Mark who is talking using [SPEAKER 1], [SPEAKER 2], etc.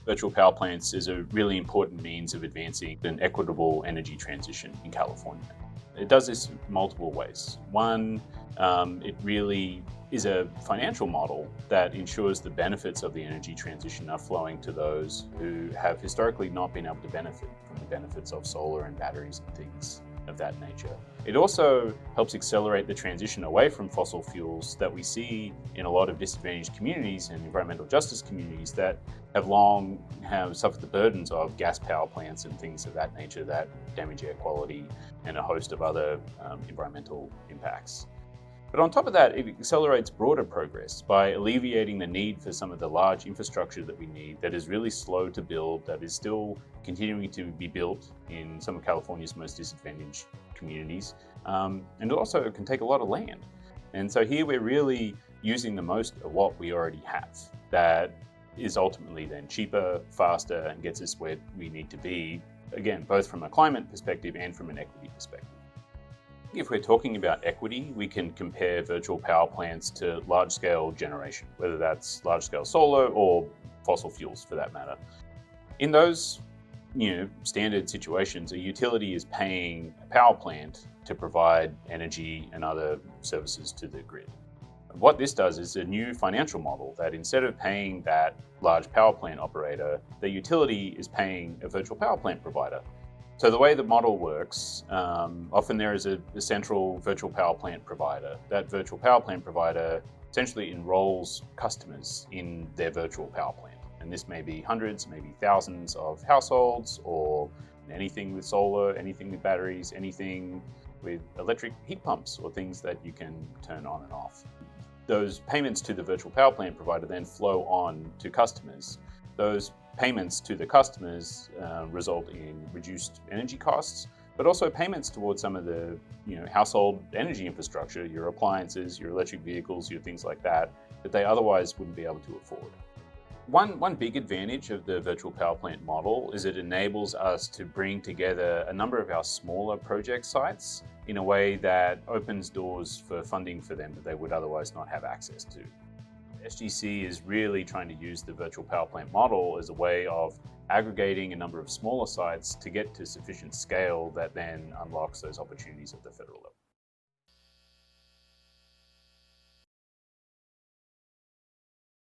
[SPEAKER 1] Virtual power plants is a really important means of advancing an equitable energy transition in California. It does this in multiple ways. One, it really is a financial model that ensures the benefits of the energy transition are flowing to those who have historically not been able to benefit from the benefits of solar and batteries and things of that nature. It also helps accelerate the transition away from fossil fuels that we see in a lot of disadvantaged communities and environmental justice communities that have suffered the burdens of gas power plants and things of that nature that damage air quality and a host of other environmental impacts. But on top of that, it accelerates broader progress by alleviating the need for some of the large infrastructure that we need that is really slow to build, that is still continuing to be built in some of California's most disadvantaged communities. And it also can take a lot of land. And so here we're really using the most of what we already have that is ultimately then cheaper, faster, and gets us where we need to be, again, both from a climate perspective and from an equity perspective. If we're talking about equity, we can compare virtual power plants to large-scale generation, whether that's large-scale solar or fossil fuels for that matter. In those standard situations, a utility is paying a power plant to provide energy and other services to the grid. What this does is a new financial model that instead of paying that large power plant operator, the utility is paying a virtual power plant provider. So the way the model works, often there is a central virtual power plant provider. That virtual power plant provider essentially enrolls customers in their virtual power plant. And this may be hundreds, maybe thousands of households, or anything with solar, anything with batteries, anything with electric heat pumps or things that you can turn on and off. Those payments to the virtual power plant provider then flow on to customers. Those payments to the customers result in reduced energy costs, but also payments towards some of the household energy infrastructure, your appliances, your electric vehicles, your things like that they otherwise wouldn't be able to afford. One big advantage of the virtual power plant model is it enables us to bring together a number of our smaller project sites in a way that opens doors for funding for them that they would otherwise not have access to. SGC is really trying to use the virtual power plant model as a way of aggregating a number of smaller sites to get to sufficient scale that then unlocks those opportunities at the federal level.